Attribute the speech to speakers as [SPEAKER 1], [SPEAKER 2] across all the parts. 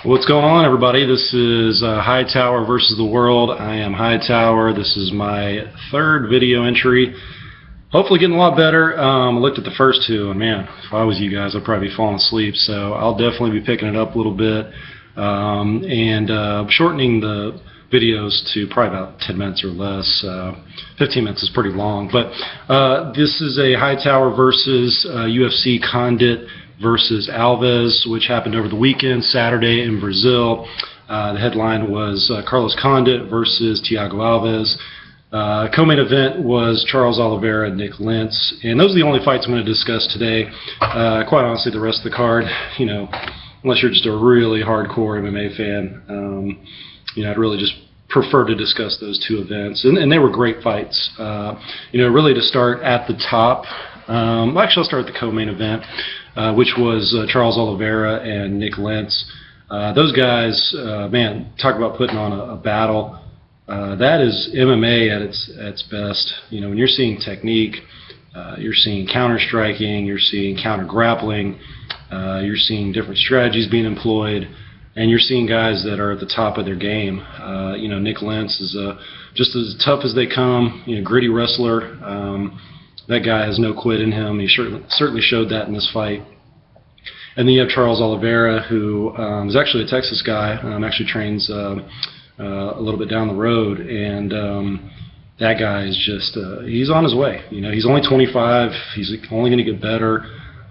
[SPEAKER 1] What's going on, everybody? This is Hightower versus the world. I am Hightower. This is my third video entry. Hopefully getting a lot better. I looked at the first two, and man, if I was you guys, I'd probably be falling asleep. So I'll definitely be picking it up a little bit and shortening the videos to probably about 10 minutes or less. 15 minutes is pretty long. But this is a Hightower versus UFC Condit versus Alves, which happened over the weekend, Saturday in Brazil. The headline was Carlos Condit versus Thiago Alves. Co-main event was Charles Oliveira and Nick Lentz, and those are the only fights I'm going to discuss today. Quite honestly, the rest of the card, unless you're just a really hardcore MMA fan, I'd really just prefer to discuss those two events, and they were great fights. Really to start at the top. Actually, I'll start with the co-main event, which was Charles Oliveira and Nick Lentz. Those guys, man, talk about putting on a battle. That is MMA at its best. When you're seeing technique, you're seeing counter striking, you're seeing counter grappling, you're seeing different strategies being employed, and you're seeing guys that are at the top of their game. Nick Lentz is just as tough as they come. Gritty wrestler. That guy has no quit in him. He certainly showed that in this fight. And then you have Charles Oliveira, who is actually a Texas guy. Actually trains a little bit down the road, and that guy is just he's on his way. He's only 25. He's only going to get better,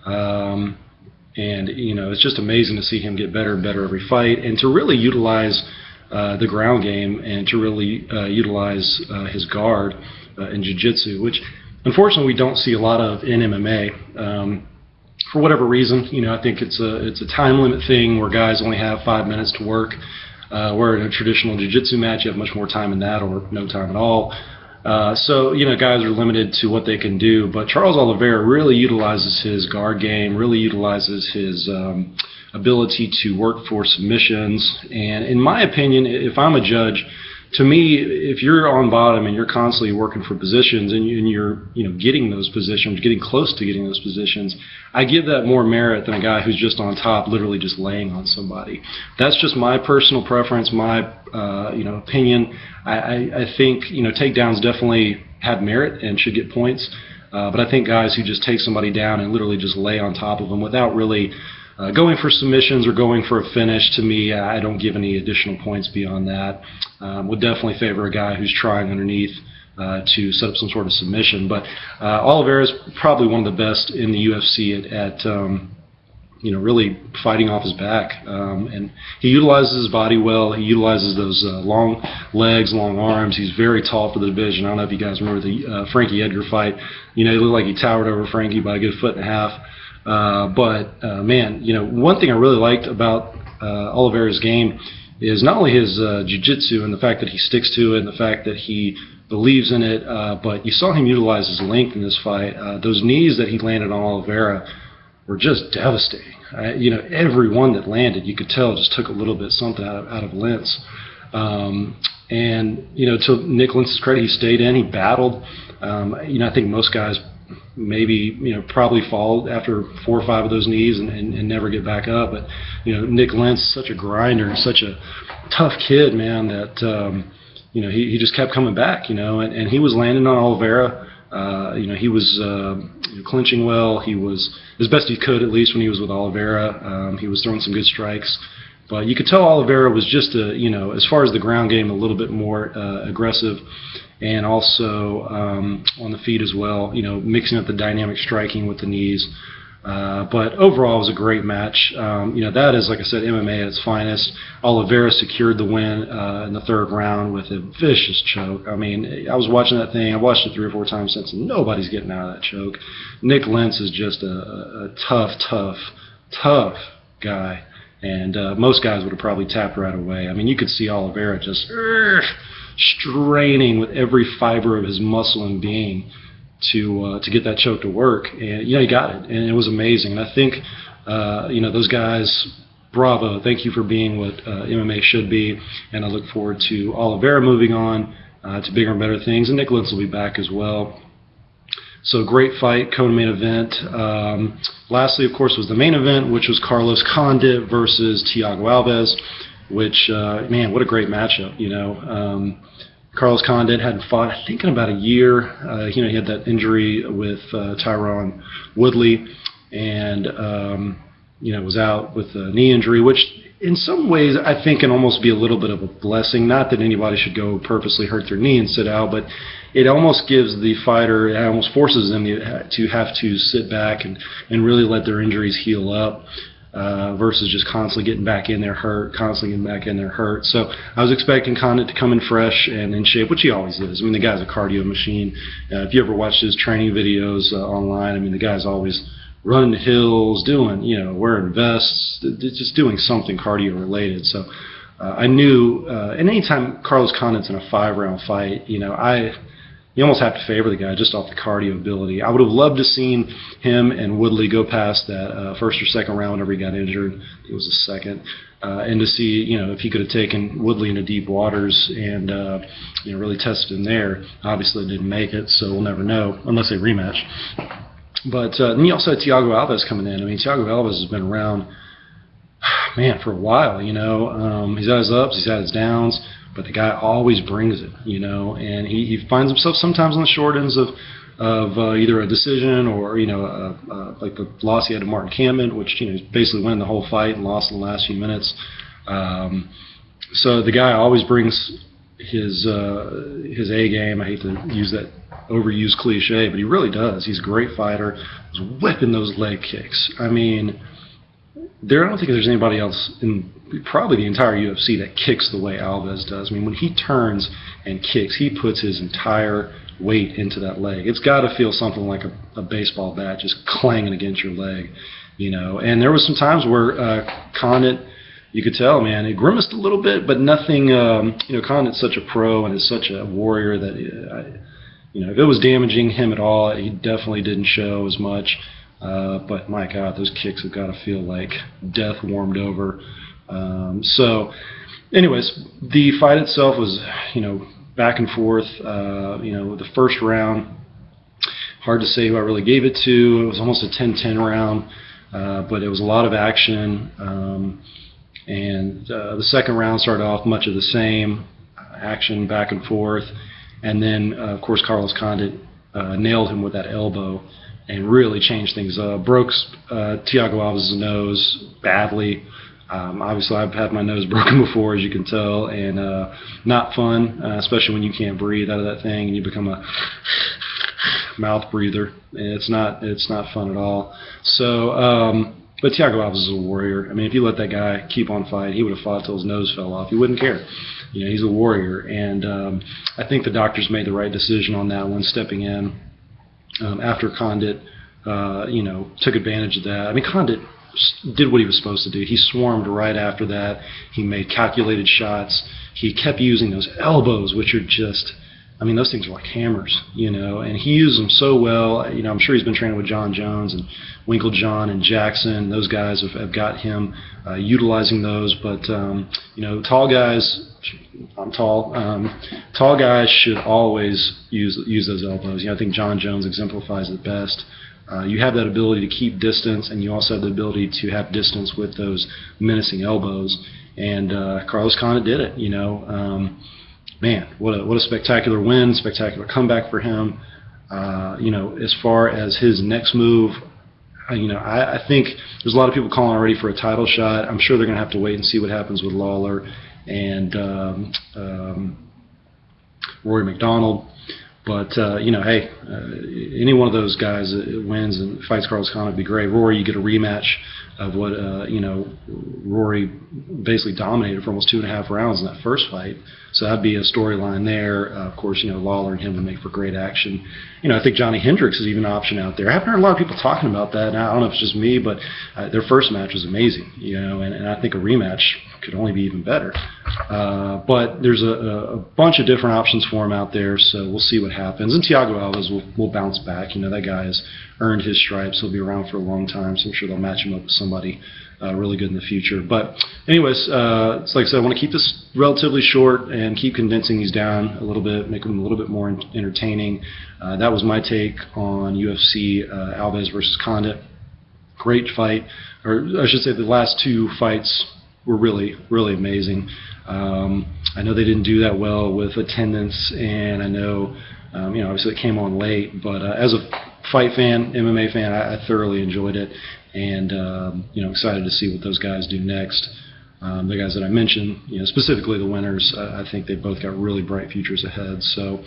[SPEAKER 1] and it's just amazing to see him get better and better every fight, and to really utilize the ground game, and to really utilize his guard in jiu-jitsu, which unfortunately we don't see a lot of in MMA. For whatever reason, I think it's a time limit thing where guys only have 5 minutes to work. Where in a traditional jiu-jitsu match, you have much more time in that, or no time at all. So guys are limited to what they can do. But Charles Oliveira really utilizes his guard game, really utilizes his ability to work for submissions. And in my opinion, if I'm a judge, to me, if you're on bottom and you're constantly working for positions and you're getting those positions, getting close to getting those positions, I give that more merit than a guy who's just on top, literally just laying on somebody. That's just my personal preference, my opinion. I think takedowns definitely have merit and should get points, but I think guys who just take somebody down and literally just lay on top of them without really going for submissions or going for a finish, to me, I don't give any additional points beyond that. Would definitely favor a guy who's trying underneath to set up some sort of submission. But Oliveira is probably one of the best in the UFC at really fighting off his back. And he utilizes his body well. He utilizes those long legs, long arms. He's very tall for the division. I don't know if you guys remember the Frankie Edgar fight. He looked like he towered over Frankie by a good 1.5 feet. Man, one thing I really liked about Oliveira's game is not only his jiu-jitsu and the fact that he sticks to it and the fact that he believes in it, but you saw him utilize his length in this fight. Those knees that he landed on Oliveira were just devastating. Every one that landed, you could tell, just took a little bit something out of Lentz. And to Nick Lentz's credit, he stayed in, he battled. I think most guys maybe probably fall after 4 or 5 of those knees and never get back up. But Nick Lentz is such a grinder and such a tough kid, man, that he just kept coming back, and he was landing on Oliveira. He was clinching well. He was as best he could, at least when he was with Oliveira. He was throwing some good strikes. But you could tell Oliveira was just as far as the ground game, a little bit more aggressive, and also on the feet as well, mixing up the dynamic striking with the knees. But overall, it was a great match. That is, like I said, MMA at its finest. Oliveira secured the win in the 3rd round with a vicious choke. I mean, I was watching that thing. I watched it 3 or 4 times since, and nobody's getting out of that choke. Nick Lentz is just a tough guy. And most guys would have probably tapped right away. I mean, you could see Oliveira just straining with every fiber of his muscle and being to get that choke to work. And he got it, and it was amazing. And I think those guys, bravo, thank you for being what MMA should be. And I look forward to Oliveira moving on to bigger and better things. And Nick Lentz will be back as well. So great fight, co-main event. Lastly, of course, was the main event, which was Carlos Condit versus Thiago Alves, which, man, what a great matchup, you know. Carlos Condit hadn't fought, I think, in about a year. You know, he had that injury with Tyron Woodley, and you know, was out with a knee injury, which in some ways I think can almost be a little bit of a blessing. Not that anybody should go purposely hurt their knee and sit out, but it almost gives the fighter, it almost forces them to have to sit back and really let their injuries heal up. Versus just constantly getting back in there hurt, So I was expecting Condit to come in fresh and in shape, which he always is. I mean, the guy's a cardio machine. If you ever watch his training videos online, I mean, the guy's always running the hills, doing, you know, wearing vests, just doing something cardio related. So I knew, and anytime Carlos Condit's in a 5-round fight, you know, you almost have to favor the guy just off the cardio ability. I would have loved to seen him and Woodley go past that first or second round whenever he got injured. It was the second. And to see, you know, if he could have taken Woodley into deep waters and, you know, really tested him there. Obviously, didn't make it, so we'll never know unless they rematch. But then you also had Thiago Alves coming in. I mean, Thiago Alves has been around, man, for a while, you know. He's had his ups, he's had his downs. But the guy always brings it, you know, and he finds himself sometimes on the short ends of either a decision or, you know, like the loss he had to Martin Kampmann, which, you know, he's basically winning the whole fight and lost in the last few minutes. So the guy always brings his A game. I hate to use that overused cliche, but he really does. He's a great fighter. He's whipping those leg kicks. I mean, I don't think there's anybody else in probably the entire UFC that kicks the way Alves does. I mean, when he turns and kicks, he puts his entire weight into that leg. It's got to feel something like a baseball bat just clanging against your leg, you know. And there was some times where Condit, you could tell, man, he grimaced a little bit, but nothing. You know, Condit's such a pro and is such a warrior that, you know, if it was damaging him at all, he definitely didn't show as much. But my God, those kicks have got to feel like death warmed over. So, anyways, the fight itself was, you know, back and forth. You know, the first round, hard to say who I really gave it to. It was almost a 10-10 round, but it was a lot of action. And the second round started off much of the same action, back and forth. And then, of course, Carlos Condit nailed him with that elbow and really changed things up. Broke Thiago Alves' nose badly. Obviously, I've had my nose broken before, as you can tell, and not fun, especially when you can't breathe out of that thing and you become a mouth breather. It's not fun at all. So, but Thiago Alves is a warrior. I mean, if you let that guy keep on fighting, he would have fought till his nose fell off. He wouldn't care. You know, he's a warrior, and I think the doctors made the right decision on that one, stepping in after Condit, you know, took advantage of that. I mean, Condit did what he was supposed to do. He swarmed right after that. He made calculated shots. He kept using those elbows, which are just, I mean, those things are like hammers, you know, and he used them so well. You know, I'm sure he's been training with John Jones and Winklejohn and Jackson. Those guys have got him utilizing those. But, you know, tall guys, I'm tall. Tall guys should always use those elbows. You know, I think John Jones exemplifies it best. You have that ability to keep distance, and you also have the ability to have distance with those menacing elbows. And Carlos Condit did it. You know, man, what a spectacular win, spectacular comeback for him. You know, as far as his next move, you know, I think there's a lot of people calling already for a title shot. I'm sure they're going to have to wait and see what happens with Lawler and Rory McDonald. But, you know, hey, any one of those guys that wins and fights Carlos Condit would be great. Rory, you get a rematch of what, you know, Rory basically dominated for almost 2.5 rounds in that first fight. So that'd be a storyline there. Of course, you know, Lawler and him would make for great action. You know, I think Johnny Hendricks is even an option out there. I haven't heard a lot of people talking about that. And I don't know if it's just me, but their first match was amazing, you know, and I think a rematch could only be even better. But there's a bunch of different options for him out there, so we'll see what happens. And Thiago Alves will bounce back. You know, that guy has earned his stripes. He'll be around for a long time, so I'm sure they'll match him up with somebody somebody really good in the future. But anyways, it's like I said, I want to keep this relatively short and keep condensing these down a little bit, make them a little bit more entertaining. That was my take on UFC Alves versus Condit. Great fight, or I should say the last two fights were really, really amazing. I know they didn't do that well with attendance, and I know, obviously it came on late, but as a fight fan, MMA fan, I thoroughly enjoyed it, and excited to see what those guys do next. The guys that I mentioned, specifically the winners, I think they both got really bright futures ahead. So,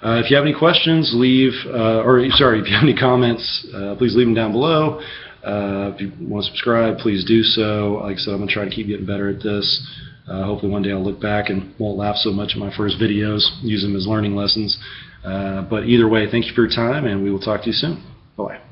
[SPEAKER 1] if you have any questions, if you have any comments, please leave them down below. If you want to subscribe, please do so. Like I said, I'm going to try to keep getting better at this. Hopefully one day I'll look back and won't laugh so much at my first videos, use them as learning lessons. But either way, thank you for your time, and we will talk to you soon. Bye-bye.